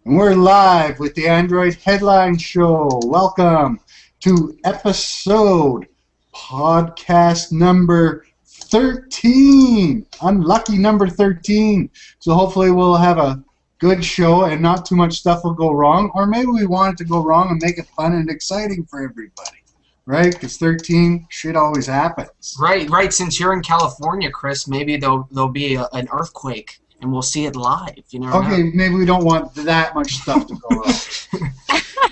And we're live with the Android Headline Show. Welcome to episode podcast number 13. Unlucky number 13. So hopefully we'll have a good show and not too much stuff will go wrong. Or maybe we want it to go wrong and make it fun and exciting for everybody. Right? Because 13, shit always happens. Right. Since you're in California, Chris, maybe there'll be an earthquake. And we'll see it live, you know. Okay, maybe we don't want that much stuff to go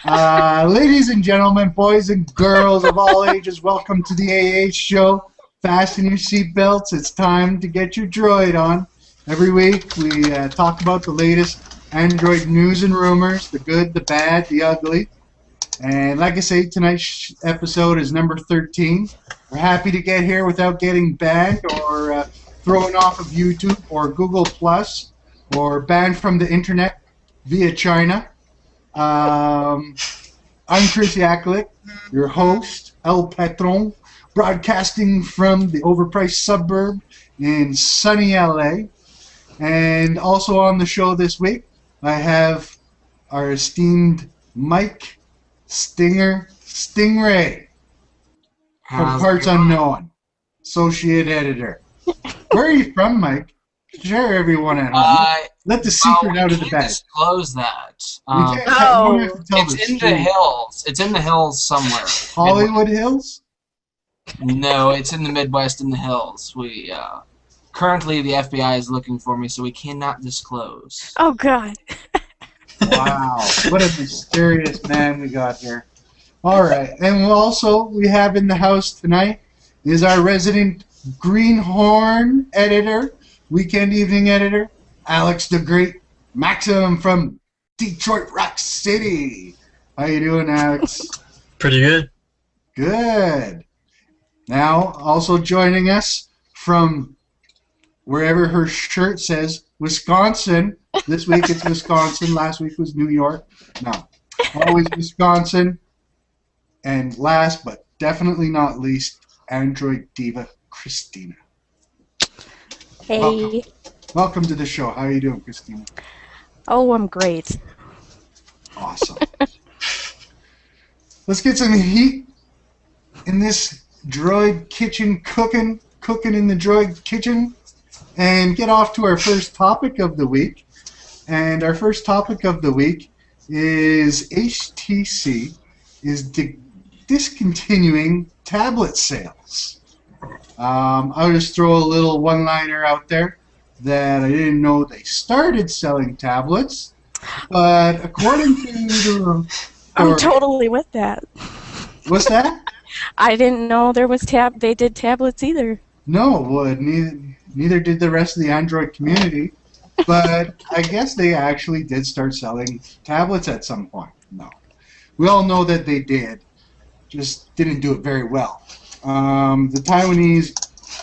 wrong. Ladies and gentlemen, boys and girls of all ages, welcome to the AH show. Fasten your seatbelts. It's time to get your droid on. Every week we talk about the latest Android news and rumors, the good, the bad, the ugly. And like I say, tonight's episode is number 13. We're happy to get here without getting banned or thrown off of YouTube or Google Plus or banned from the internet via China. I'm Chris Yaklik, your host, El Patron, broadcasting from the overpriced suburb in sunny LA. And also on the show this week, I have our esteemed Mike Stingray from Parts Unknown, associate editor. Where are you from, Mike? Share everyone at home. Let the secret out of the bag. Disclose that. It's in the hills. It's in the hills somewhere. Hollywood Hills? No, it's in the Midwest in the hills. We currently the FBI is looking for me, so we cannot disclose. Oh God. Wow, what a mysterious man we got here. All right, and we have in the house tonight is our resident Greenhorn editor, weekend evening editor, Alex the Great Maxim from Detroit Rock City. How you doing, Alex? Pretty good. Good. Now, also joining us from wherever her shirt says, Wisconsin. This week it's Wisconsin. Last week was New York. No, always Wisconsin. And last but definitely not least, Android Diva Christina. Hey. Welcome to the show. How are you doing, Christina? Oh, I'm great. Awesome. Let's get some heat in this droid kitchen cooking in the droid kitchen, and get off to our first topic of the week. And our first topic of the week is HTC is discontinuing tablet sales. I'll just throw a little one-liner out there that I didn't know they started selling tablets, but according to the... I'm totally with that. What's that? I didn't know there was they did tablets either. No, well, neither did the rest of the Android community, but I guess they actually did start selling tablets at some point. No. We all know that they did, just didn't do it very well. The Taiwanese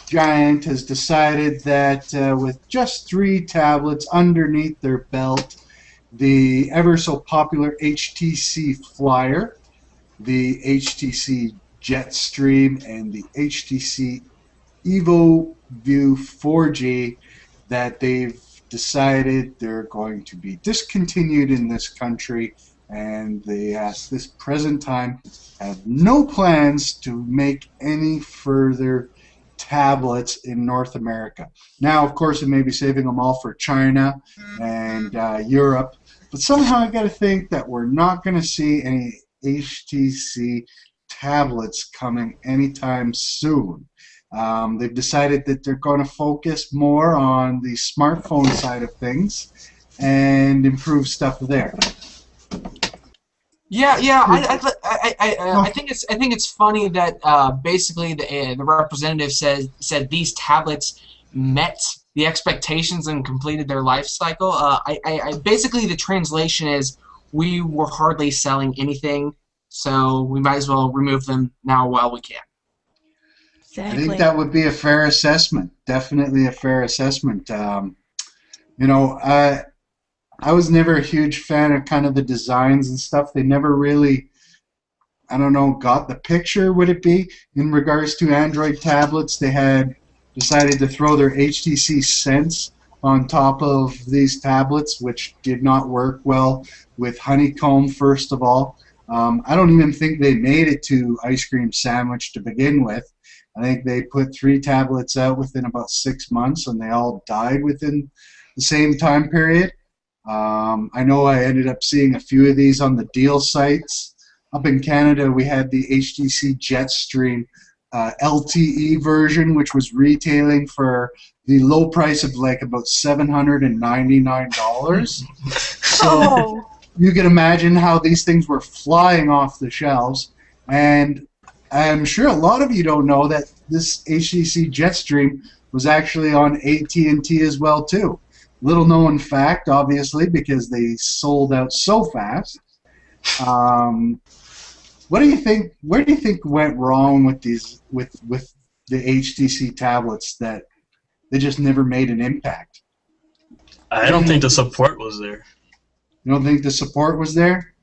giant has decided that with just 3 tablets underneath their belt, the ever so popular HTC Flyer, the HTC Jetstream, and the HTC Evo View 4G, that they've decided they're going to be discontinued in this country, and they at this present time have no plans to make any further tablets in North America. Now, of course, it may be saving them all for China and Europe, but somehow I got to think that we're not going to see any HTC tablets coming anytime soon. They've decided that they're going to focus more on the smartphone side of things and improve stuff there. Yeah. I think it's funny that basically the representative said these tablets met the expectations and completed their life cycle. I basically the translation is we were hardly selling anything, so we might as well remove them now while we can. Exactly. I think that would be a fair assessment. Definitely a fair assessment. You know, I was never a huge fan of kind of the designs and stuff. They never really, I don't know, got the picture, would it be? In regards to Android tablets, they had decided to throw their HTC Sense on top of these tablets, which did not work well with honeycomb, first of all. I don't even think they made it to ice cream sandwich to begin with. I think they put 3 tablets out within about 6 months, and they all died within the same time period. I know I ended up seeing a few of these on the deal sites. Up in Canada, we had the HTC Jetstream LTE version, which was retailing for the low price of like about $799. So you can imagine how these things were flying off the shelves. And I'm sure a lot of you don't know that this HTC Jetstream was actually on AT&T as well too. Little known fact, obviously, because they sold out so fast. What do you think? Where do you think went wrong with these with the HTC tablets that they just never made an impact? I don't think the support was there. You don't think the support was there?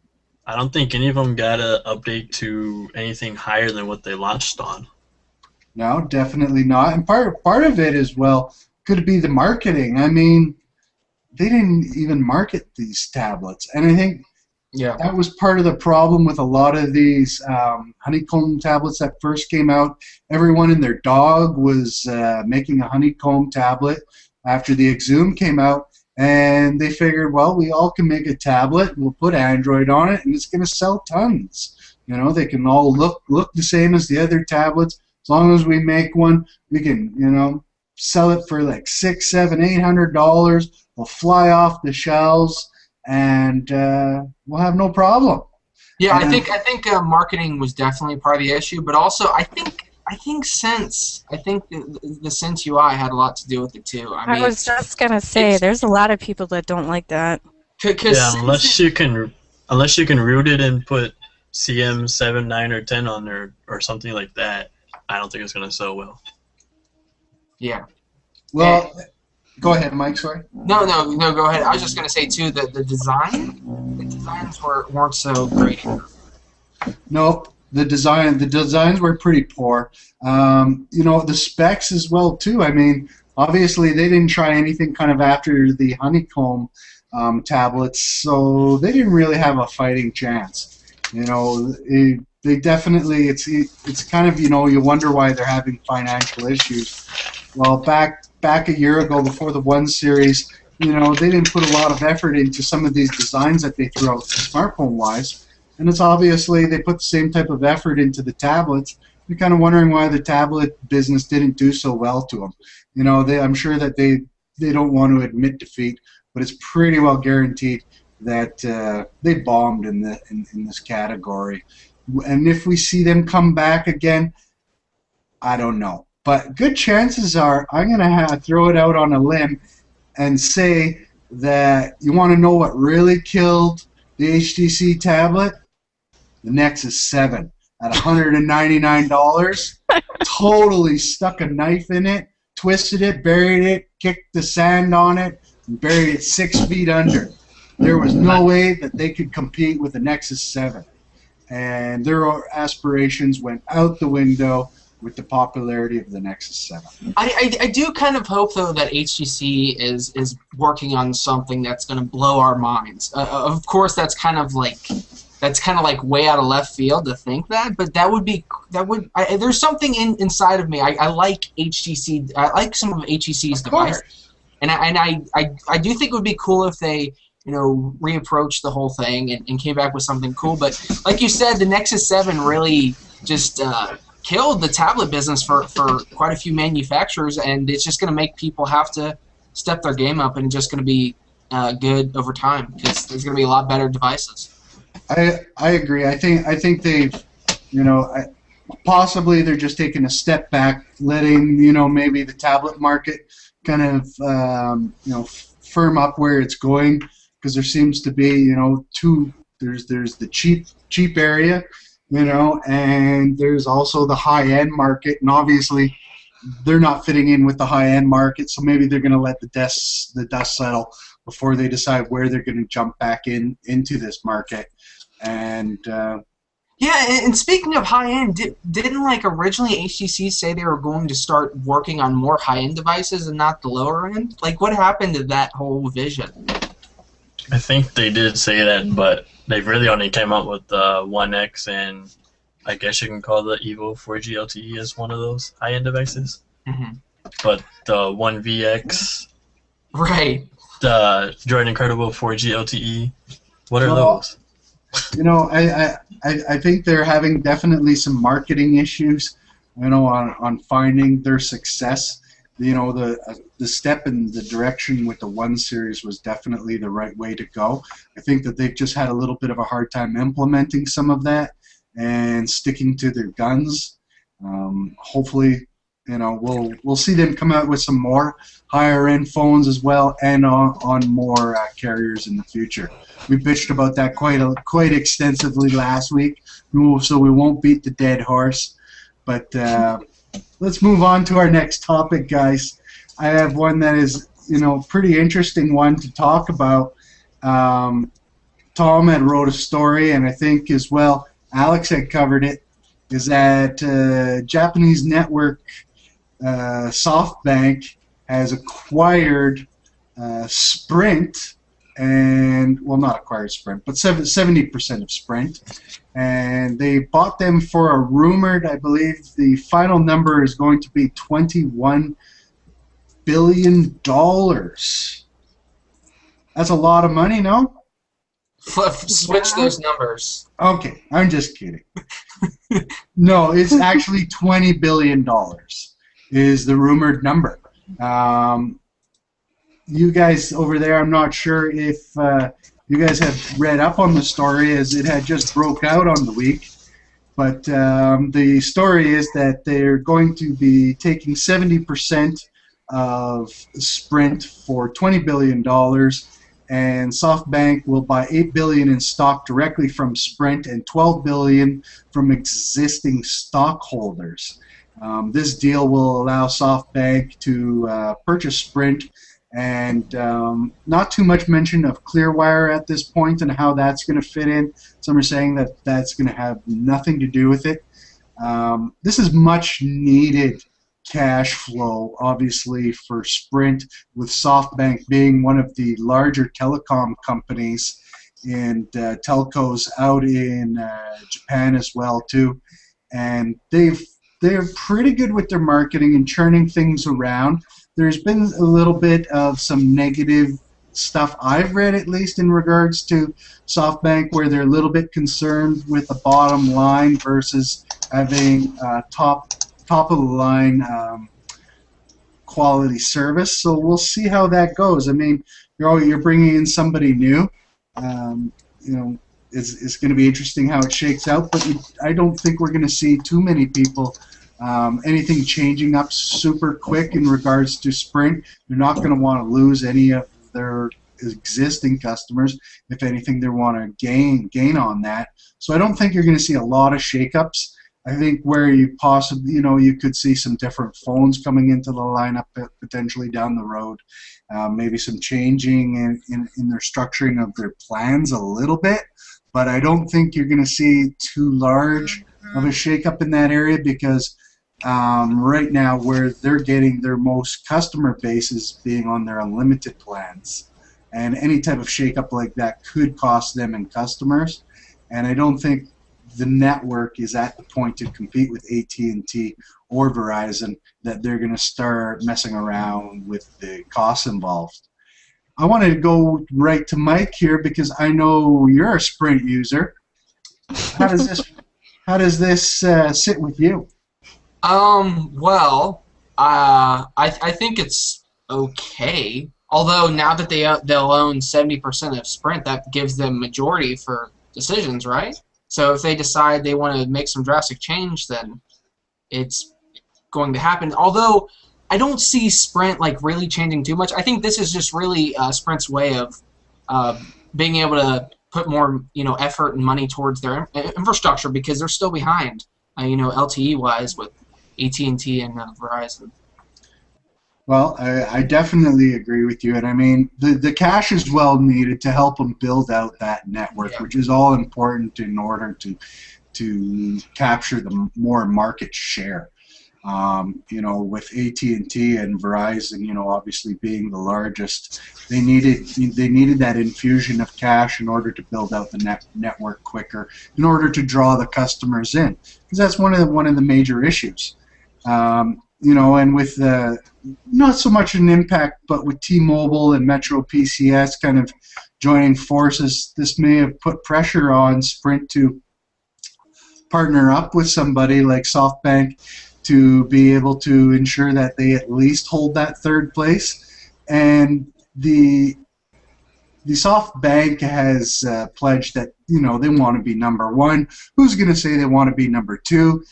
I don't think any of them got an update to anything higher than what they launched on. No, definitely not. And part of it is, well, could be the marketing. I mean, they didn't even market these tablets, and I think that was part of the problem with a lot of these honeycomb tablets that first came out. Everyone and their dog was making a honeycomb tablet after the Exum came out, and they figured, well, we all can make a tablet, we'll put Android on it, and it's going to sell tons. You know, they can all look the same as the other tablets. As long as we make one, we can, you know, sell it for like $600, $700, $800. We'll fly off the shelves, and we'll have no problem. Yeah, I think marketing was definitely part of the issue, but also I think Sense. I think the Sense UI had a lot to do with it too. I mean, was just gonna say, there's a lot of people that don't like that. Yeah, unless you can root it and put CM7, 9, or 10 on there or something like that, I don't think it's gonna sell well. Yeah. Well, go ahead, Mike. Sorry. No, go ahead. I was just gonna say too that the designs weren't so great. No, the designs were pretty poor. You know, the specs as well too. I mean, obviously they didn't try anything kind of after the honeycomb tablets, so they didn't really have a fighting chance. You know, they definitely it's kind of, you know, you wonder why they're having financial issues. Well, back a year ago, before the 1 series, you know, they didn't put a lot of effort into some of these designs that they threw out smartphone-wise, and it's obviously they put the same type of effort into the tablets. You're kind of wondering why the tablet business didn't do so well to them. You know, I'm sure that they don't want to admit defeat, but it's pretty well guaranteed that they bombed in this category. And if we see them come back again, I don't know. But good chances are I'm going to throw it out on a limb and say that you want to know what really killed the HTC tablet? The Nexus 7 at $199. Totally stuck a knife in it, twisted it, buried it, kicked the sand on it, and buried it 6 feet under. There was no way that they could compete with the Nexus 7. And their aspirations went out the window with the popularity of the Nexus 7. I do kind of hope, though, that HTC is working on something that's going to blow our minds. Of course, that's kind of like way out of left field to think that, but there's something inside of me. I like HTC. I like some of HTC's devices, and I do think it would be cool if they, you know, reapproached the whole thing and came back with something cool. But like you said, the Nexus 7 really just killed the tablet business for quite a few manufacturers, and it's just going to make people have to step their game up, and it's just going to be good over time because there's going to be a lot better devices. I agree. I think they've, you know, possibly they're just taking a step back, letting, you know, maybe the tablet market kind of you know, firm up where it's going, because there seems to be, you know, there's the cheap area, you know, and there's also the high-end market, and obviously they're not fitting in with the high-end market, so maybe they're going to let the dust settle before they decide where they're going to jump back into this market. And Yeah, and speaking of high end, didn't like originally HTC say they were going to start working on more high end devices and not the lower end? Like, what happened to that whole vision? I think they did say that, but they really only came up with the One X, and I guess you can call the Evo 4G LTE as one of those high end devices. Hmm. But the One VX, Right. the Jordan Incredible 4G LTE, what are Well, those? you know, I think they're having definitely some marketing issues, you know, on finding their success. You know, the step in the direction with the One Series was definitely the right way to go. I think that they've just had a little bit of a hard time implementing some of that and sticking to their guns. Hopefully, you know, we'll see them come out with some more higher end phones as well, and on more carriers in the future. We bitched about that quite extensively last week, so we won't beat the dead horse. But let's move on to our next topic, guys. I have one that is, you know, pretty interesting one to talk about. Tom had wrote a story, and I think as well Alex had covered it. Is that Japanese network Softbank has acquired Sprint, and well, not acquired Sprint, but 70% of Sprint, and they bought them for a rumored, I believe the final number is going to be $21 billion. That's a lot of money, no? Switch those numbers. Okay, I'm just kidding. No, it's actually $20 billion is the rumored number. You guys over there, I'm not sure if you guys have read up on the story, as it had just broke out on the week. But the story is that they're going to be taking 70% of Sprint for $20 billion, and SoftBank will buy $8 billion in stock directly from Sprint and $12 billion from existing stockholders. This deal will allow SoftBank to purchase Sprint, and not too much mention of Clearwire at this point and how that's going to fit in. Some are saying that that's going to have nothing to do with it. This is much needed cash flow, obviously, for Sprint, with SoftBank being one of the larger telecom companies and telcos out in Japan as well too, and they're pretty good with their marketing and churning things around. There's been a little bit of some negative stuff I've read, at least in regards to SoftBank, where they're a little bit concerned with the bottom line versus having top of the line quality service. So we'll see how that goes. I mean, you're bringing in somebody new. You know, it's going to be interesting how it shakes out. But I don't think we're going to see too many people. Anything changing up super quick in regards to Sprint. They're not going to want to lose any of their existing customers. If anything, they want to gain on that. So I don't think you're going to see a lot of shakeups. I think where you possibly, you know, you could see some different phones coming into the lineup potentially down the road. Maybe some changing in their structuring of their plans a little bit. But I don't think you're going to see too large of a shakeup in that area, because right now where they're getting their most customer base is being on their unlimited plans, and any type of shakeup like that could cost them in customers. And I don't think the network is at the point to compete with AT&T or Verizon that they're going to start messing around with the costs involved. I wanted to go right to Mike here because I know you're a Sprint user. How does this sit with you? Well, I think it's okay. Although now that they'll own 70% of Sprint, that gives them majority for decisions, right? So if they decide they want to make some drastic change, then it's going to happen. Although I don't see Sprint like really changing too much. I think this is just really Sprint's way of being able to put more, you know, effort and money towards their infrastructure, because they're still behind, you know, LTE wise with AT&T and Verizon. Well, I definitely agree with you, and I mean the cash is well needed to help them build out that network, Yeah. which is all important in order to to capture the more market share. You know, with AT&T and Verizon, you know, obviously being the largest, they needed that infusion of cash in order to build out the network quicker, in order to draw the customers in, because that's one of the major issues. You know, and with not so much an impact, but with T-Mobile and Metro PCS kind of joining forces, this may have put pressure on Sprint to partner up with somebody like Softbank to be able to ensure that they at least hold that third place. And the Softbank has pledged that, you know, they want to be number one. Who's going to say they want to be number two?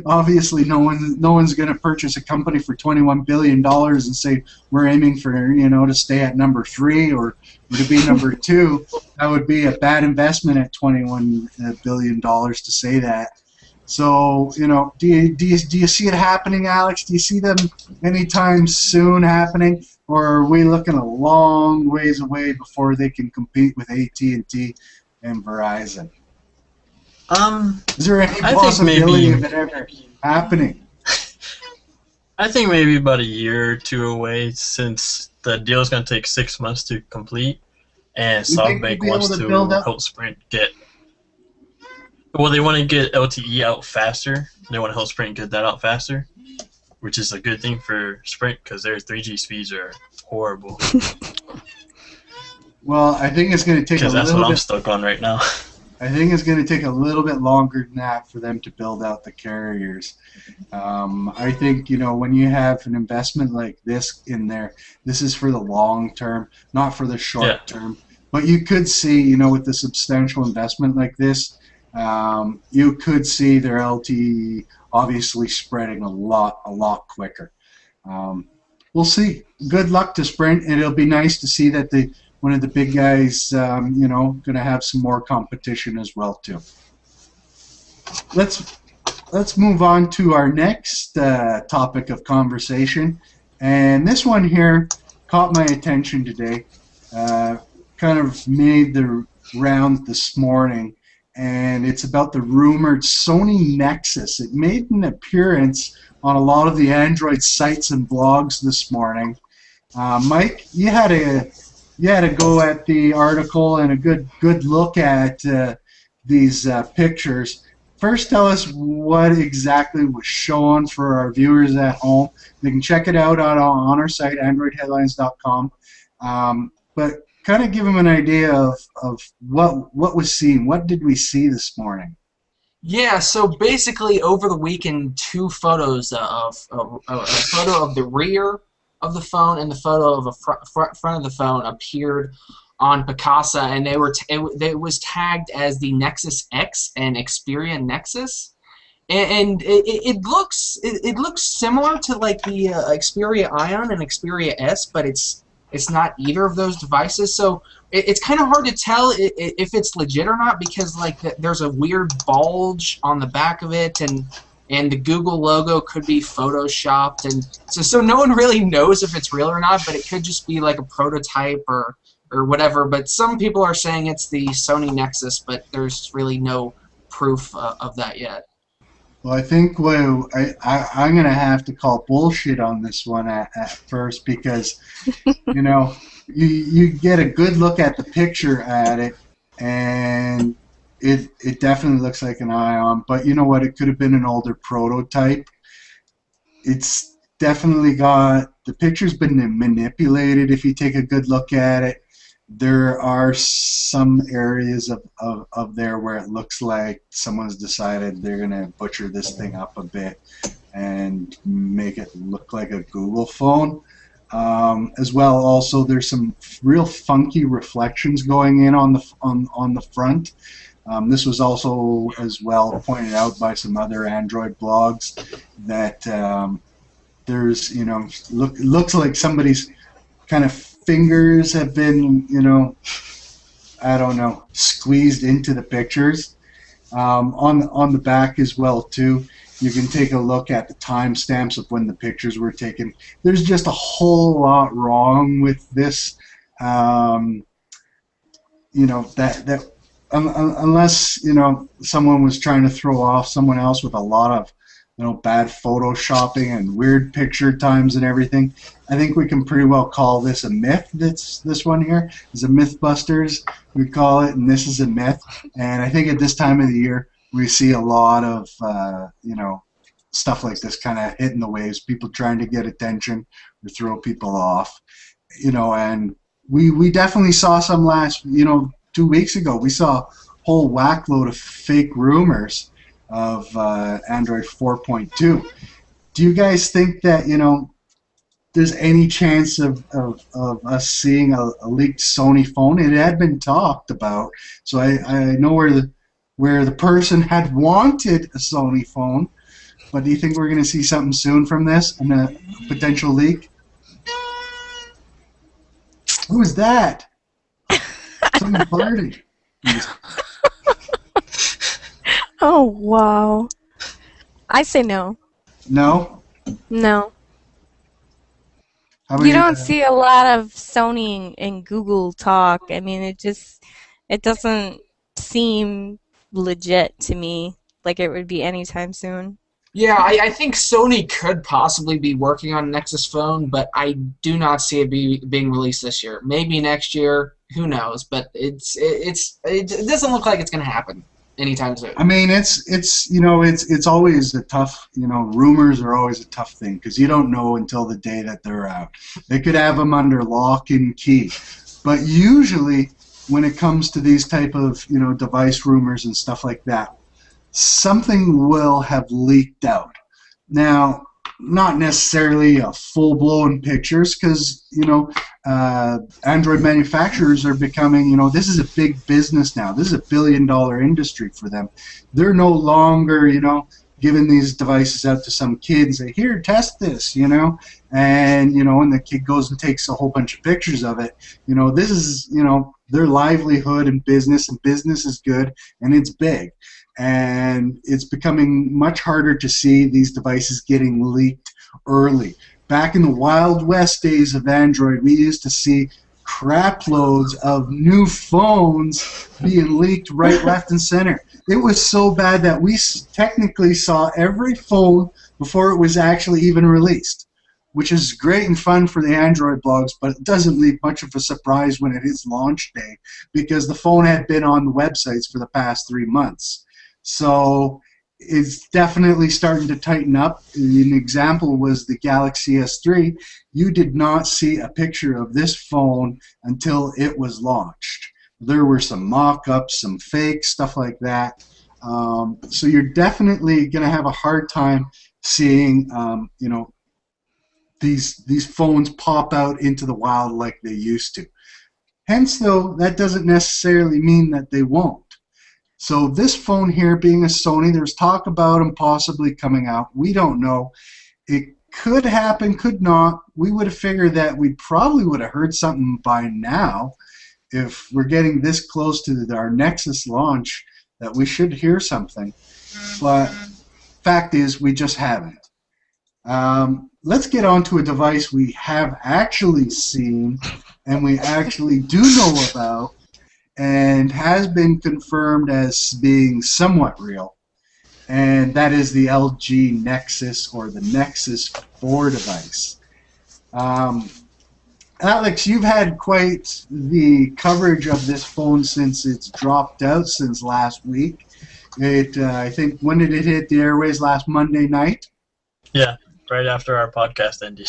Obviously, no one's going to purchase a company for $21 billion and say we're aiming for, you know, to stay at number 3 or to be number 2. That would be a bad investment at $21 billion to say that. So, you know, do you see it happening, Alex? Do you see them anytime soon happening, or are we looking a long ways away before they can compete with AT&T and Verizon? Is there any possibility of it ever happening? I think maybe about a year or two away, since the deal is going to take 6 months to complete, and Softbank wants to help Sprint get. Well, they want to get LTE out faster. They want to help Sprint get that out faster, which is a good thing for Sprint because their 3G speeds are horrible. Well, I think it's going to take a little bit. Because that's what I'm stuck on right now. I think it's going to take a little bit longer than that for them to build out the carriers. I think, you know, when you have an investment like this in there, this is for the long term, not for the short term. But you could see, you know, with the substantial investment like this, you could see their LTE obviously spreading a lot quicker. We'll see. Good luck to Sprint, and it'll be nice to see that one of the big guys, you know, going to have some more competition as well too. Let's move on to our next topic of conversation, and this one here caught my attention today. Kind of made the rounds this morning, and it's about the rumored Sony Nexus. It made an appearance on a lot of the Android sites and blogs this morning. Mike, you had a go at the article and a good look at these pictures. First, tell us what exactly was shown for our viewers at home. They can check it out on our site, androidheadlines.com. But kind of give them an idea of what was seen. What did we see this morning? Yeah, so basically over the weekend, 2 photos of a photo of the rear of the phone and the photo of the front of the phone appeared on Picasa, and it was tagged as the Nexus X and Xperia Nexus, and it looks similar to like the Xperia Ion and Xperia S, but it's not either of those devices. So it's kind of hard to tell if it's legit or not, because like there's a weird bulge on the back of it, and the Google logo could be photoshopped, and so no one really knows if it's real or not, but it could just be like a prototype or whatever. But some people are saying it's the Sony Nexus, but there's really no proof of that yet. Well, I think I'm going to have to call bullshit on this one at first, because you know, you get a good look at the picture at it, and it definitely looks like an Ion, but you know what? It could have been an older prototype. It's definitely got, the picture's been manipulated. If you take a good look at it, there are some areas of there where it looks like someone's decided they're going to butcher this thing up a bit and make it look like a Google phone. As well, also there's some real funky reflections going in on the front. This was also as well pointed out by some other Android blogs that there's, you know, looks like somebody's kind of fingers have been, you know, I don't know, squeezed into the pictures. On the back as well too, you can take a look at the timestamps of when the pictures were taken. There's just a whole lot wrong with this. You know, that unless someone was trying to throw off someone else with a lot of bad photoshopping and weird picture times and everything, I think we can pretty well call this a myth. This one here is a Mythbusters, we call it, and this is a myth. And I think at this time of the year we see a lot of stuff like this kind of hitting the waves, people trying to get attention or throw people off, and we definitely saw some last 2 weeks ago. We saw a whole whack load of fake rumors of Android 4.2. Do you guys think that there's any chance of us seeing a leaked Sony phone? It had been talked about, so I know where the person had wanted a Sony phone, but do you think we're going to see something soon from this and a potential leak? Who was that? Someone farted. Oh, wow. I say no. No? No. How about You don't see a lot of Sony and Google talk. I mean, it doesn't seem legit to me, like it would be anytime soon. Yeah, I think Sony could possibly be working on a Nexus phone, but I do not see it being released this year. Maybe next year, who knows? But it doesn't look like it's going to happen anytime soon. I mean, it's always a tough, rumors are always a tough thing because you don't know until the day that they're out. They could have them under lock and key, but usually when it comes to these type of device rumors and stuff like that, something will have leaked out. Now, not necessarily a full-blown pictures, because Android manufacturers are becoming, this is a big business now. This is a billion-dollar industry for them. They're no longer, giving these devices out to some kid and say, here, test this, and and the kid goes and takes a whole bunch of pictures of it. This is, their livelihood and business is good, and it's big. And it's becoming much harder to see these devices getting leaked early. Back in the Wild West days of Android, we used to see crap loads of new phones being leaked right, left, and center. It was so bad that we technically saw every phone before it was actually even released, which is great and fun for the Android blogs, but it doesn't leave much of a surprise when it is launch day because the phone had been on the websites for the past 3 months. So it's definitely starting to tighten up. An example was the Galaxy S3. You did not see a picture of this phone until it was launched. There were some mock-ups, some fakes, stuff like that. So you're definitely going to have a hard time seeing, these phones pop out into the wild like they used to. Hence, though, that doesn't necessarily mean that they won't. So this phone here being a Sony, there's talk about them possibly coming out. We don't know. It could happen, could not. We would have figured that we probably would have heard something by now. If we're getting this close to our Nexus launch, that we should hear something. But fact is, we just haven't. Let's get on to a device we have actually seen and we actually do know about, and has been confirmed as being somewhat real, and that is the LG Nexus, or the Nexus 4 device. Alex, you've had quite the coverage of this phone since it's dropped out since last week. I think, when did it hit the airways? Last Monday night? Yeah, right after our podcast ended.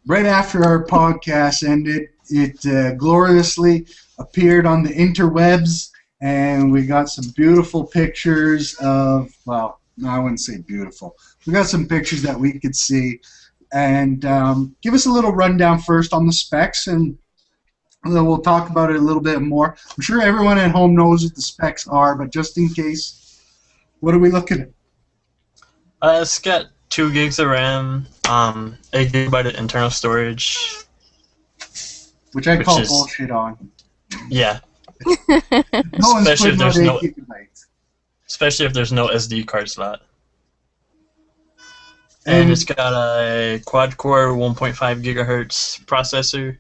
Right after our podcast ended, it gloriously appeared on the interwebs, and we got some beautiful pictures of, well, no, I wouldn't say beautiful. We got some pictures that we could see. And give us a little rundown first on the specs, and then we'll talk about it a little bit more. I'm sure everyone at home knows what the specs are, but just in case, what are we looking at? It's got 2 gigs of RAM, 8 gigabyte of internal storage. Which I call bullshit on. Yeah. No one's putting out 8 gigabytes. Especially if there's no SD card slot. And it's got a quad-core 1.5 gigahertz processor.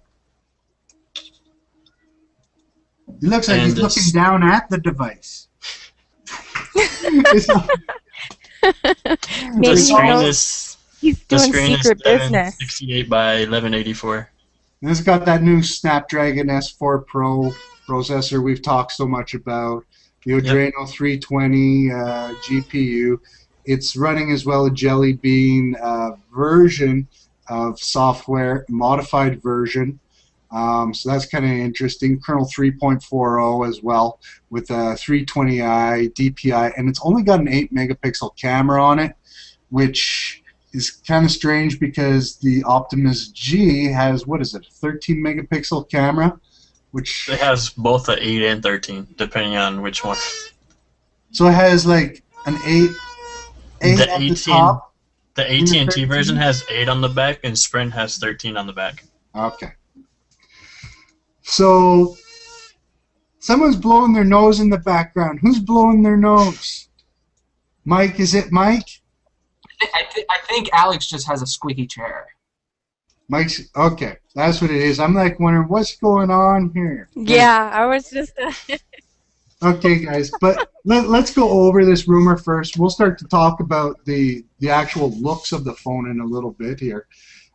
It looks like he's looking down at the device. Maybe he knows he's doing secret business. 768 by 1184. And it's got that new Snapdragon S4 Pro processor we've talked so much about. The Adreno 320 GPU. It's running as well a Jelly Bean version of software, modified version. So that's kind of interesting. Kernel 3.40 as well with a 320i DPI, and it's only got an 8-megapixel camera on it, which is kind of strange because the Optimus G has, what is it, a 13-megapixel camera? Which it has both an 8 and 13, depending on which one. So it has like an 8 at the top. The AT&T version has 8 on the back, and Sprint has 13 on the back. Okay. So someone's blowing their nose in the background. Who's blowing their nose? Mike, is it Mike? I think Alex just has a squeaky chair. Mike's okay. That's what it is. I'm like wondering what's going on here. Yeah, I was just. Okay, guys, but let's go over this rumor first. We'll start to talk about the actual looks of the phone in a little bit here.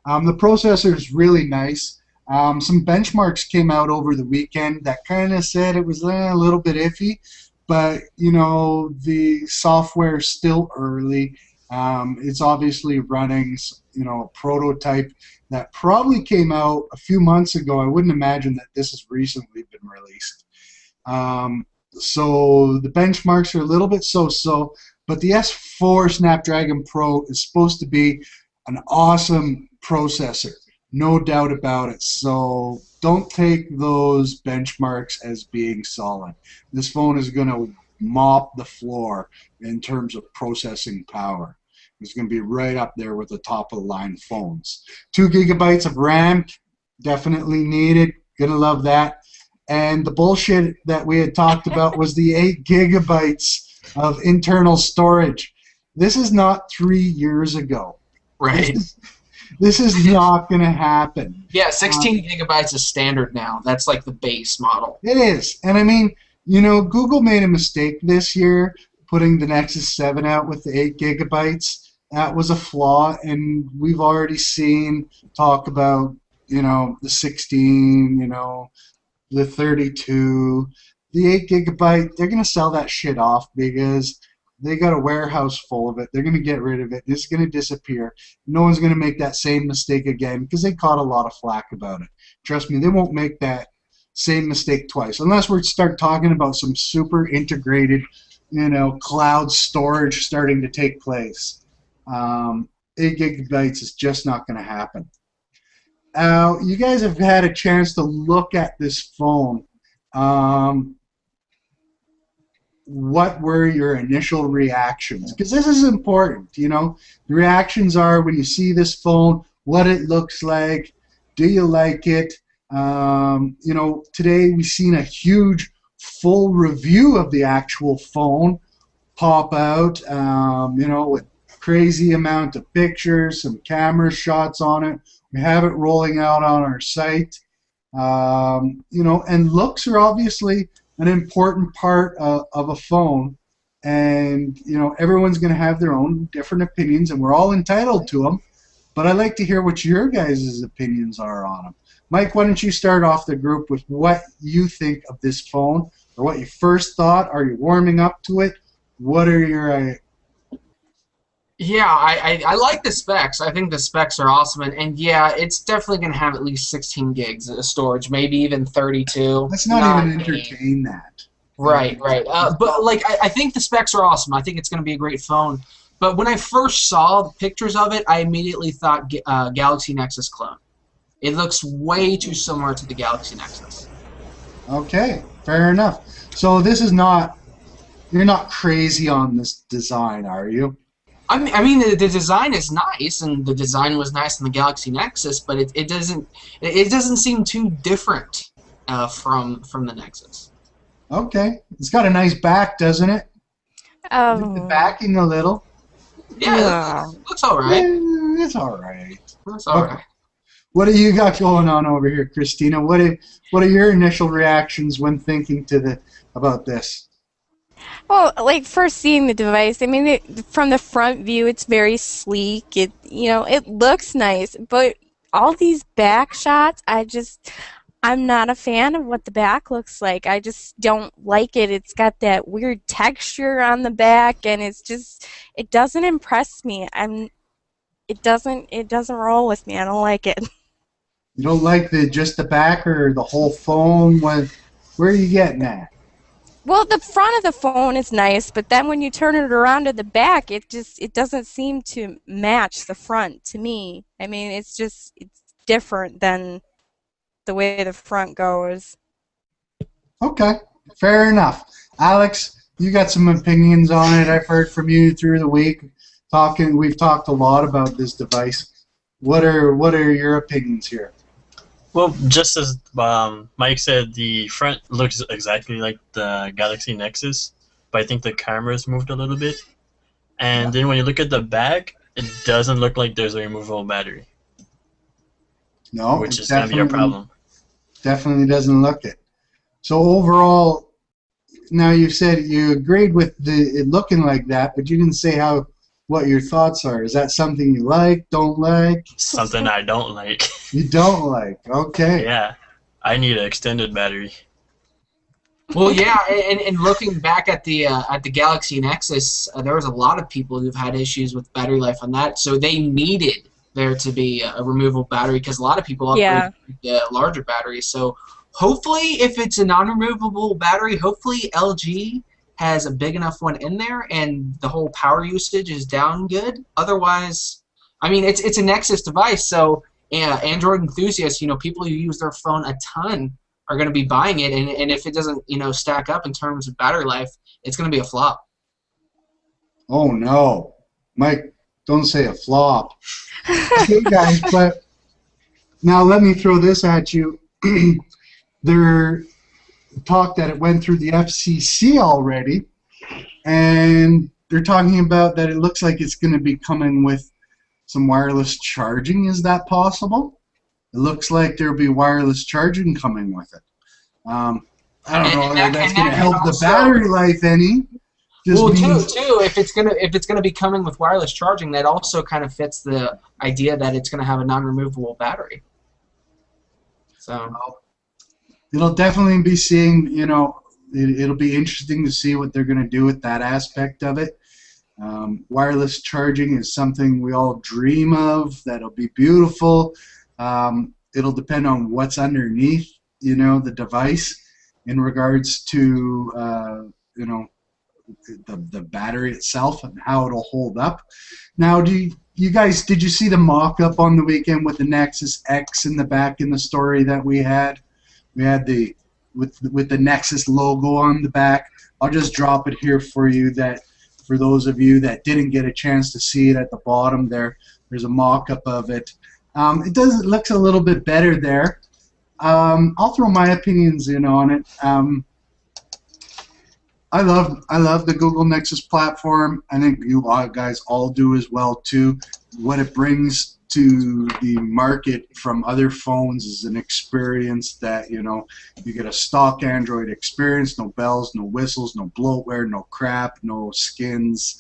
The processor is really nice. Some benchmarks came out over the weekend that kind of said it was a little bit iffy, but you know the software is still early. It's obviously running, you know, a prototype that probably came out a few months ago. I wouldn't imagine that this has recently been released. So the benchmarks are a little bit so-so, but the S4 Snapdragon Pro is supposed to be an awesome processor, no doubt about it. So don't take those benchmarks as being solid. This phone is going to mop the floor in terms of processing power. It's going to be right up there with the top-of-the-line phones. 2 gigabytes of RAM, definitely needed. Going to love that. And the bullshit that we had talked about was the 8 gigabytes of internal storage. This is not 3 years ago. Right. This is not going to happen. Yeah, 16 gigabytes is standard now. That's like the base model. It is. And I mean, you know, Google made a mistake this year putting the Nexus 7 out with the 8 gigabytes. That was a flaw, and we've already seen talk about, you know, the 16, you know, the 32, the 8 gigabyte. They're going to sell that shit off because they got a warehouse full of it. They're going to get rid of it. It's going to disappear. No one's going to make that same mistake again because they caught a lot of flack about it. Trust me, they won't make that same mistake twice unless we start talking about some super integrated, you know, cloud storage starting to take place. 8 gigabytes is just not going to happen. You guys have had a chance to look at this phone. What were your initial reactions? Because this is important, you know. The reactions are when you see this phone, what it looks like, do you like it? You know, today we've seen a huge full review of the actual phone pop out, you know, with crazy amount of pictures, some camera shots on it. We have it rolling out on our site. You know, and looks are obviously an important part of a phone, and you know everyone's going to have their own different opinions, and we're all entitled to them. But I'd like to hear what your guys' opinions are on them. Mike, why don't you start off the group with what you think of this phone, or what you first thought? Are you warming up to it? What are your Yeah, I like the specs. I think the specs are awesome, and yeah, it's definitely going to have at least 16 gigs of storage, maybe even 32. Let's not even entertain that. Right. But like, I think the specs are awesome. I think it's going to be a great phone. But when I first saw the pictures of it, I immediately thought Galaxy Nexus clone. It looks way too similar to the Galaxy Nexus. Okay, fair enough. So this is not, you're not crazy on this design, are you? I mean, the design is nice, and the design was nice in the Galaxy Nexus, but it doesn't seem too different from the Nexus. Okay, it's got a nice back, doesn't it? The backing a little. Yeah, it looks all right. It's all right. That's all right. What do you got going on over here, Christina? What are your initial reactions when thinking about this? Well, like first seeing the device, I mean, from the front view, it's very sleek. It looks nice, but all these back shots, I'm not a fan of what the back looks like. I just don't like it. It's got that weird texture on the back, and it doesn't impress me. It doesn't roll with me. I don't like it. You don't like just the back or the whole phone? Where are you getting at? Well, the front of the phone is nice, but then when you turn it around to the back, it doesn't seem to match the front to me. I mean, it's different than the way the front goes. Okay, fair enough. Alex, you got some opinions on it. I've heard from you through the week. We've talked a lot about this device. What are your opinions here? Well, just as Mike said, the front looks exactly like the Galaxy Nexus, but I think the camera's moved a little bit. And then when you look at the back, it doesn't look like there's a removable battery. No, which is going to be a problem. Definitely doesn't look it. So overall, now you said you agreed with it looking like that, but you didn't say what your thoughts are. Is that something you like, don't like? Something I don't like. You don't like, okay. Yeah, I need an extended battery. Well, yeah, and looking back at the Galaxy Nexus, there was a lot of people who've had issues with battery life on that, so they needed there to be a removable battery because a lot of people upgrade the larger batteries. So hopefully, if it's a non-removable battery, hopefully LG has a big enough one in there and the whole power usage is down good. Otherwise, I mean, it's a Nexus device, so Android enthusiasts, people who use their phone a ton are going to be buying it, and if it doesn't, stack up in terms of battery life, it's going to be a flop. Oh no, Mike, don't say a flop. Okay, guys, but now let me throw this at you. There talk that it went through the FCC already, and they're talking about that it looks like it's going to be coming with some wireless charging. Is that possible? It looks like there'll be wireless charging coming with it. I don't know if that's going to help the battery life any. Well, too, if it's gonna be coming with wireless charging, that also kind of fits the idea that it's gonna have a non-removable battery. So it'll definitely be seeing. It'll be interesting to see what they're going to do with that aspect of it. Wireless charging is something we all dream of. That'll be beautiful. It'll depend on what's underneath, the device in regards to, the battery itself and how it'll hold up. Now, did you see the mock-up on the weekend with the Nexus X in the back in the story that we had? We had with the Nexus logo on the back. I'll just drop it here for you, that for those of you that didn't get a chance to see it at the bottom there's a mock-up of it. It looks a little bit better there. I'll throw my opinions in on it. I love the Google Nexus platform. I think you guys all do as well too. What it brings to the market from other phones is an experience that you get a stock Android experience, no bells, no whistles, no bloatware, no crap, no skins.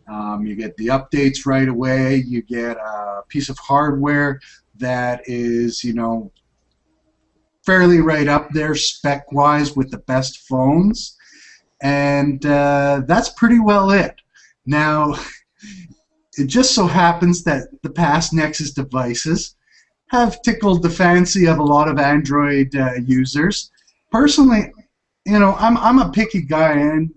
You get the updates right away. You get a piece of hardware that is fairly right up there spec-wise with the best phones. And that's pretty well it. Now, it just so happens that the past Nexus devices have tickled the fancy of a lot of Android users. Personally, I'm a picky guy, and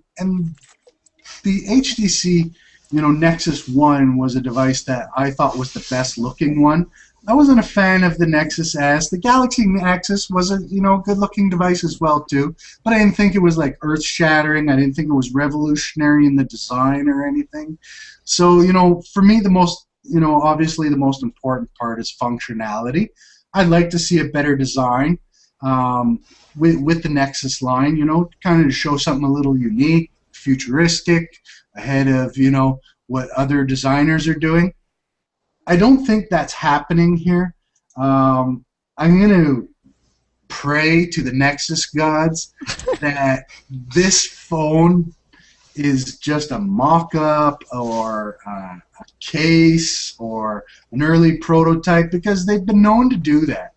the HTC Nexus 1 was a device that I thought was the best looking one. I wasn't a fan of the Nexus S. The Galaxy Nexus was a good-looking device as well too, but I didn't think it was like earth-shattering. I didn't think it was revolutionary in the design or anything. So for me, obviously the most important part is functionality. I'd like to see a better design with the Nexus line. Kind of to show something a little unique, futuristic, ahead of what other designers are doing. I don't think that's happening here. I'm going to pray to the Nexus gods that this phone is just a mock-up or a case or an early prototype, because they've been known to do that.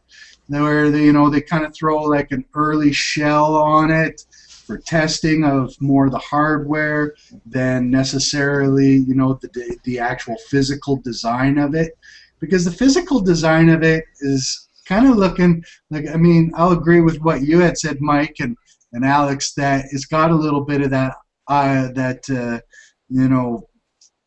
Where they kind of throw like an early shell on it for testing of more the hardware than necessarily the actual physical design of it, because the physical design of it is kind of looking like, I mean, I'll agree with what you had said, Mike and Alex, that it's got a little bit of that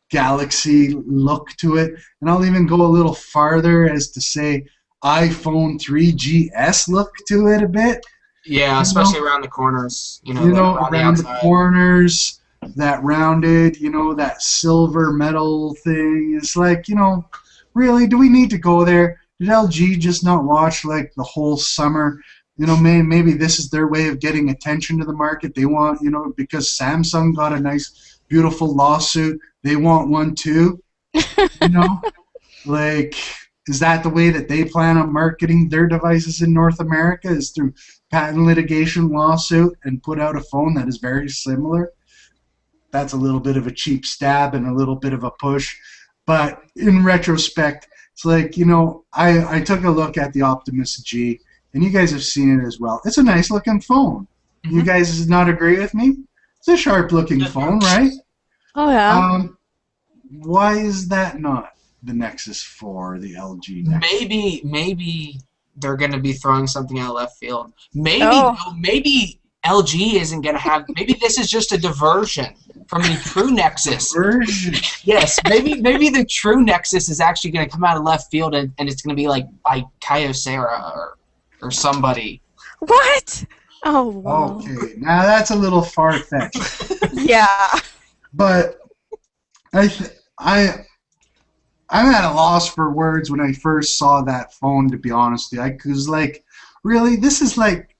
Galaxy look to it, and I'll even go a little farther as to say iPhone 3GS look to it a bit. Yeah, especially around the corners. Around the corners, that rounded, that silver metal thing. It's like, really, do we need to go there? Did LG just not watch like the whole summer? Maybe this is their way of getting attention to the market. They want, because Samsung got a nice, beautiful lawsuit, they want one too. Like, is that the way that they plan on marketing their devices in North America, is through patent litigation lawsuit and put out a phone that is very similar? That's a little bit of a cheap stab and a little bit of a push. But in retrospect, it's like, I took a look at the Optimus G, and you guys have seen it as well. It's a nice looking phone. Mm-hmm. You guys not agree with me? It's a sharp looking phone, right? Oh yeah. Why is that not the Nexus 4, the LG Nexus? Maybe they're going to be throwing something out of left field. Maybe LG isn't going to have. Maybe this is just a diversion from the true Nexus. Diversion. Yes, maybe the true Nexus is actually going to come out of left field, and it's going to be like by Kyocera or somebody. What? Oh, wow. Okay, now that's a little far-fetched. Yeah. But I'm at a loss for words when I first saw that phone, to be honest with you. Because, like, really, this is like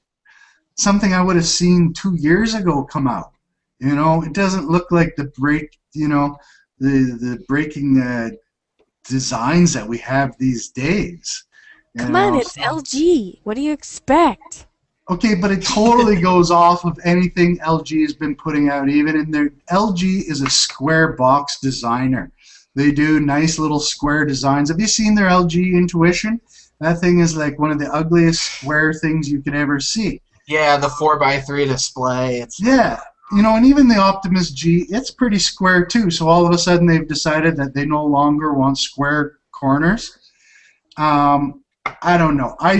something I would have seen 2 years ago come out. It doesn't look like the breaking designs that we have these days. Come on, it's LG. What do you expect? Okay, but it totally goes off of anything LG has been putting out. Even in their LG is a square box designer. They do nice little square designs. Have you seen their LG Intuition? That thing is like one of the ugliest square things you could ever see. Yeah, the 4x3 display. Yeah, and even the Optimus G, it's pretty square too. So all of a sudden they've decided that they no longer want square corners. I don't know. I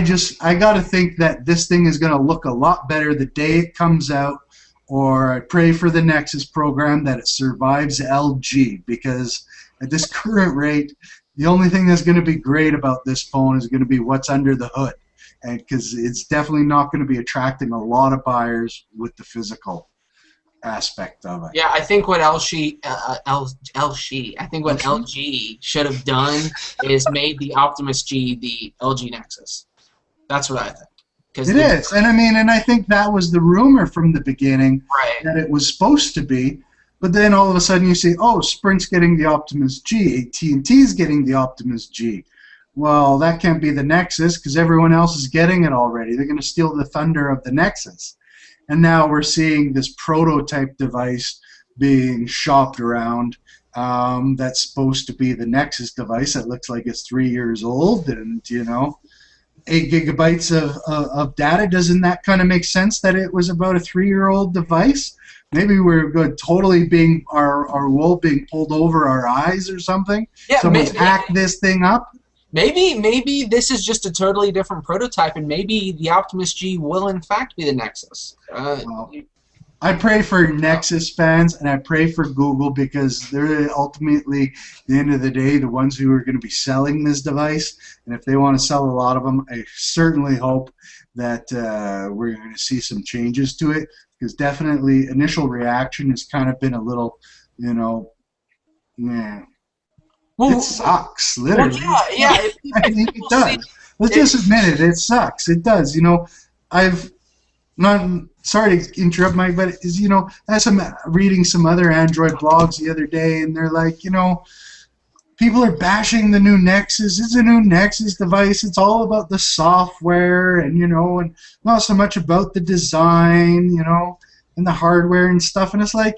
got to think that this thing is going to look a lot better the day it comes out, or I pray for the Nexus program that it survives LG, because at this current rate, the only thing that's going to be great about this phone is going to be what's under the hood, and because it's definitely not going to be attracting a lot of buyers with the physical aspect of it. Yeah, I think what LG should have done is made the Optimus G the LG Nexus. That's what I think. It is, and I think that was the rumor from the beginning, right, that it was supposed to be. But then all of a sudden you see, oh, Sprint's getting the Optimus G, AT&T's getting the Optimus G. Well, that can't be the Nexus because everyone else is getting it already. They're going to steal the thunder of the Nexus. And now we're seeing this prototype device being shopped around that's supposed to be the Nexus device that looks like it's 3 years old, and 8 gigabytes of data. Doesn't that kind of make sense that it was about a 3-year-old device? Maybe we're good, totally being our wool being pulled over our eyes or something. Yeah, someone's hacked this thing up. Maybe this is just a totally different prototype, and maybe the Optimus G will in fact be the Nexus. Well, I pray for Nexus fans, and I pray for Google, because they're ultimately, at the end of the day, the ones who are going to be selling this device. And if they want to sell a lot of them, I certainly hope that we're going to see some changes to it, because definitely initial reaction has kind of been a little, yeah. Well, it sucks, literally. Well, yeah. I mean, it does. Let's just admit it. It sucks. It does. I've not. Sorry to interrupt, Mike, but reading some other Android blogs the other day, and they're like, people are bashing the new Nexus. It's a new Nexus device. It's all about the software and, you know, and not so much about the design, you know, and the hardware and stuff. And it's like,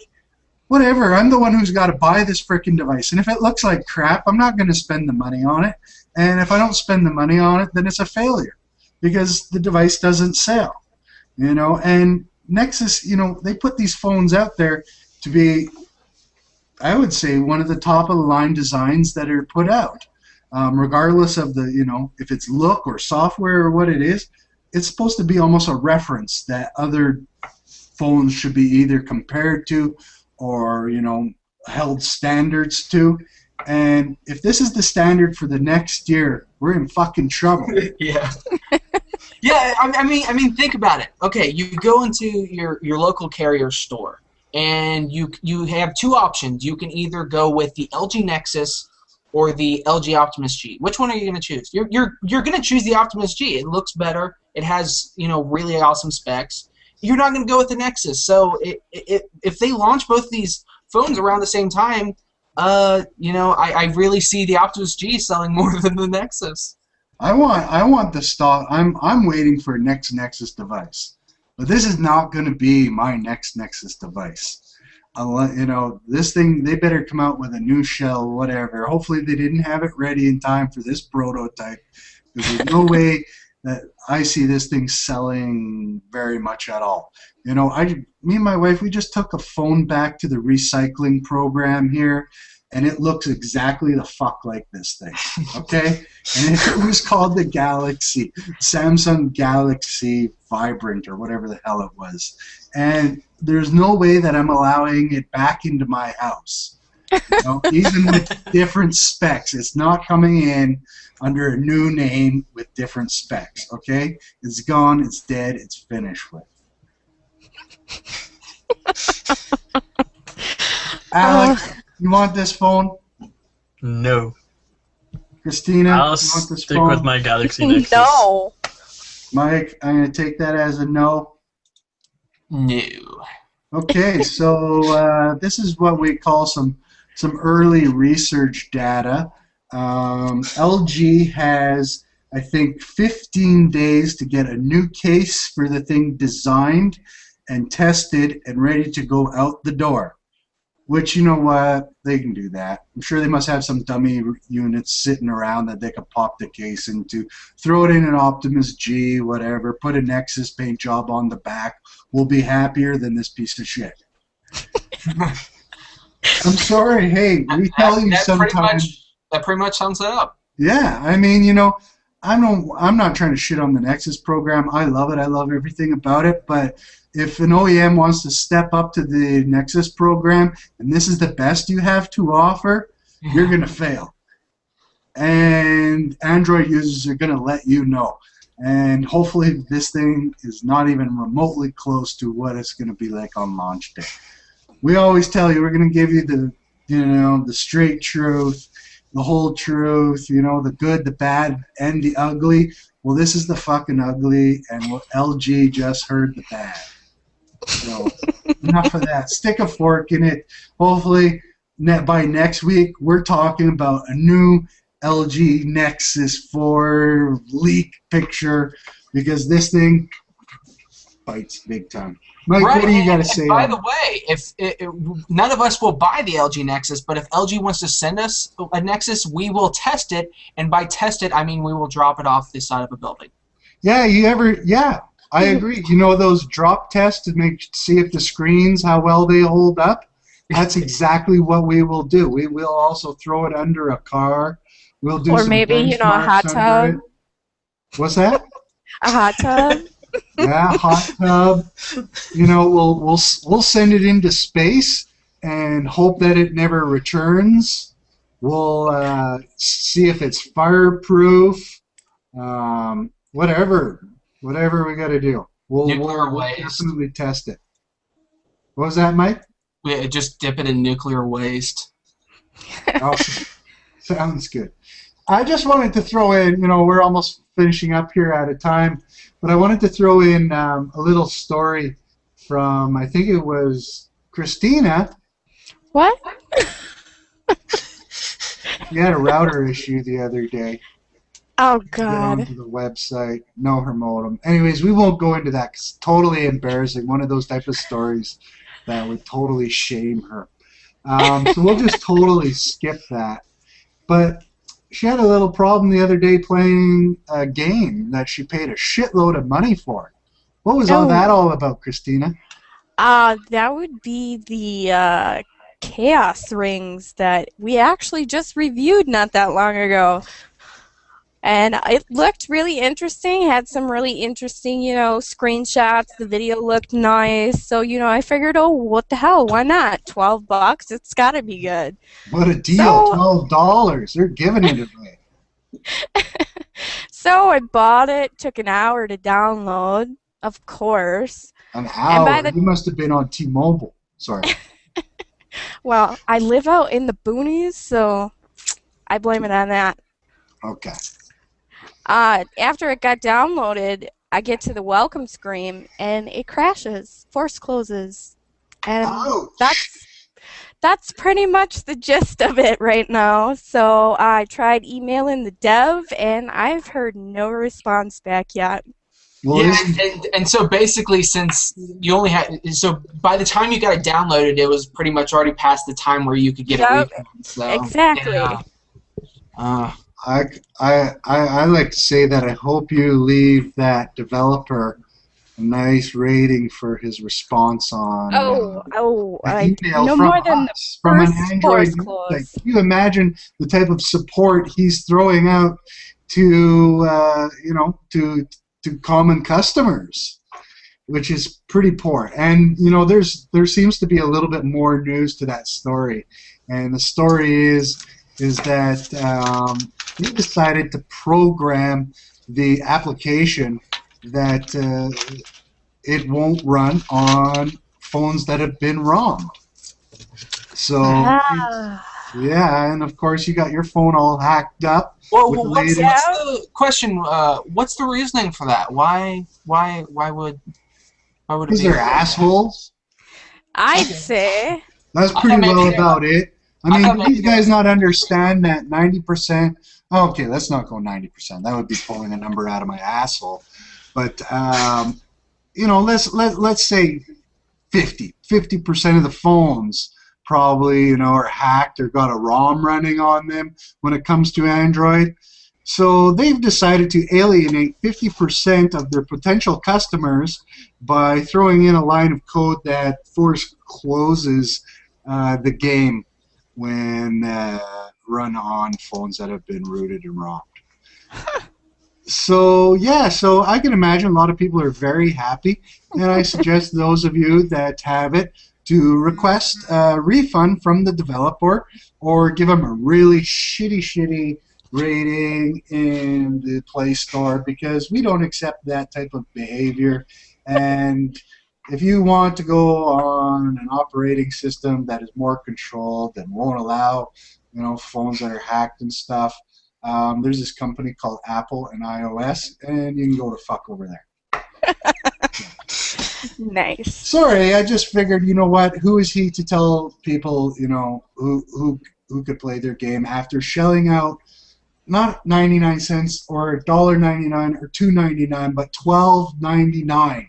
whatever. I'm the one who's got to buy this freaking device. And if it looks like crap, I'm not going to spend the money on it. And if I don't spend the money on it, then it's a failure because the device doesn't sell, you know. And Nexus, you know, they put these phones out there to be, I would say, one of the top of the line designs that are put out, regardless of the, you know, if it's look or software or what it is. It's supposed to be almost a reference that other phones should be either compared to or, you know, held standards to. And if this is the standard for the next year, we're in fucking trouble. Yeah. Yeah, I mean, think about it. Okay, you go into your local carrier store, and you have two options. You can either go with the LG Nexus or the LG Optimus G. Which one are you going to choose? You're going to choose the Optimus G. It looks better. It has, you know, really awesome specs. You're not going to go with the Nexus. So if they launch both these phones around the same time, you know, I really see the Optimus G selling more than the Nexus. I want the stock. I'm waiting for a next Nexus device, but this is not going to be my next Nexus device. You know, this thing, they better come out with a new shell, whatever. Hopefully they didn't have it ready in time for this prototype, because there's no way that I see this thing selling very much at all. You know, me and my wife, we just took a phone back to the recycling program here, and it looks exactly the fuck like this thing, okay? And it was called the Galaxy, Samsung Galaxy Vibrant or whatever the hell it was. And there's no way that I'm allowing it back into my house. You know, even with different specs. It's not coming in under a new name with different specs, okay? It's gone, it's dead, it's finished with. Alex, you want this phone? No. Christina, I'll you want this stick phone? with my Galaxy Nexus. No. Mike, I'm going to take that as a no. No. Okay, so this is what we call some early research data. LG has, I think, 15 days to get a new case for the thing designed and tested and ready to go out the door. Which, you know what, they can do that. I'm sure they must have some dummy units sitting around that they could pop the case into, throw it in an Optimus G, whatever, put a Nexus paint job on the back. We'll be happier than this piece of shit. I'm sorry, hey, retelling sometimes. That pretty much sums it up. Yeah, I mean, you know, I'm not trying to shit on the Nexus program. I love it. I love everything about it. But if an OEM wants to step up to the Nexus program and this is the best you have to offer, you're going to fail. And Android users are going to let you know. And hopefully this thing is not even remotely close to what it's going to be like on launch day. We always tell you we're going to give you the, you know, the straight truth, the whole truth, you know, the good, the bad, and the ugly. Well, this is the fucking ugly, and LG just heard the bad. So enough of that. Stick a fork in it. Hopefully, by next week, we're talking about a new LG Nexus 4 leak picture, because this thing bites big time. Mike, right. What do you got to say? By the way, if none of us will buy the LG Nexus, but if LG wants to send us a Nexus, we will test it, and by test it, I mean we will drop it off the side of a building. Yeah, yeah, I agree. You know those drop tests to see if the screens, how well they hold up? That's exactly what we will do. We will also throw it under a car. We'll do or some maybe, you know, a hot tub. What's that? A hot tub. Yeah, hot tub. You know, we'll send it into space and hope that it never returns. We'll see if it's fireproof. Whatever we got to do. We'll definitely test it. What was that, Mike? We just dip it in nuclear waste. Oh, sounds good. I just wanted to throw in, you know, we're almost finishing up here at a time, but I wanted to throw in a little story from, I think it was Christina. What? We had a router issue the other day. Oh Get God. onto the website. No, her modem. Anyways, we won't go into that 'cause it's totally embarrassing. One of those type of stories that would totally shame her. So we'll just totally skip that. But she had a little problem the other day playing a game that she paid a shitload of money for. What was all that all about, Christina? That would be the chaos rings that we actually just reviewed not that long ago. And it looked really interesting, had some really interesting, screenshots. The video looked nice. So, I figured, oh, what the hell? Why not? $12? It's got to be good. What a deal. So, $12. They're giving it away. So I bought it, took an hour to download, of course. An hour? You must have been on T-Mobile. Sorry. Well, I live out in the boonies, so I blame it on that. Okay. After it got downloaded, I get to the welcome screen, and it crashes, force closes. And that's pretty much the gist of it right now. So I tried emailing the dev, and I've heard no response back yet. Well, yeah, and so basically, since you only had, so by the time you got it downloaded, it was pretty much already past the time where you could get a refund. So, exactly. Yeah. I like to say that I hope you leave that developer a nice rating for his response on email no from more than us, from an Android. Like, can you imagine the type of support he's throwing out to to common customers, which is pretty poor. And there seems to be a little bit more news to that story, and the story is that he decided to program the application that it won't run on phones that have been ROM. So yeah, and of course you got your phone all hacked up. Well, what's the question? What's the reasoning for that? Why would it be? Because they're assholes. I'd say. That's pretty well about it. I mean, these guys not understand that 90%. Okay, let's not go 90%. That would be pulling a number out of my asshole. But let's say 50% of the phones probably are hacked or got a ROM running on them when it comes to Android. So they've decided to alienate 50% of their potential customers by throwing in a line of code that force closes the game when run on phones that have been rooted and ROMmed. So I can imagine a lot of people are very happy, and I suggest those of you that have it to request a refund from the developer or give them a really shitty rating in the Play Store, because we don't accept that type of behavior. And if you want to go on an operating system that is more controlled and won't allow phones that are hacked and stuff, there's this company called Apple and iOS, and you can go to fuck over there. Nice. Sorry, I just figured, what? Who is he to tell people, who could play their game after shelling out not 99 cents or $1.99 or $2.99, but $12.99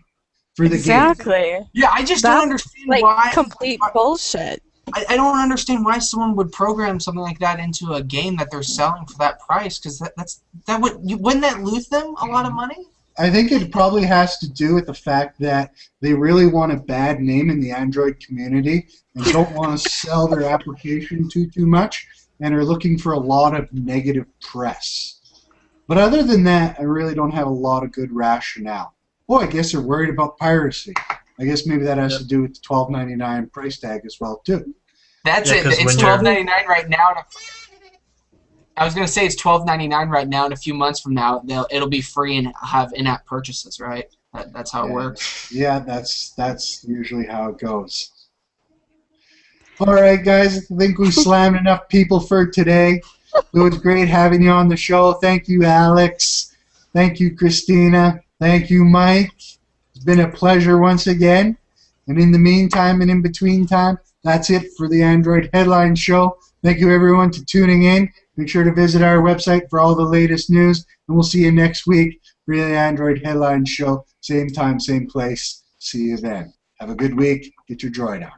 for the game. Exactly. Yeah, I just don't understand why. Complete bullshit. I don't understand why someone would program something like that into a game that they're selling for that price, because wouldn't that lose them a lot of money? I think it probably has to do with the fact that they really want a bad name in the Android community and don't want to sell their application too much, and are looking for a lot of negative press. But other than that, I really don't have a lot of good rationale. Oh, I guess they're worried about piracy. I guess maybe that has to do with the $12.99 price tag as well, too. That's it. It's $12.99 right now. I was going to say it's $12.99 right now. In a few months from now, it'll be free and have in-app purchases, right? That's how it works. Yeah, that's usually how it goes. All right, guys. I think we slammed enough people for today. It was great having you on the show. Thank you, Alex. Thank you, Christina. Thank you, Mike. It's been a pleasure once again. And in the meantime and in between time, that's it for the Android Headline Show. Thank you, everyone, for tuning in. Make sure to visit our website for all the latest news, and we'll see you next week for the Android Headlines Show. Same time, same place. See you then. Have a good week. Get your Droid on.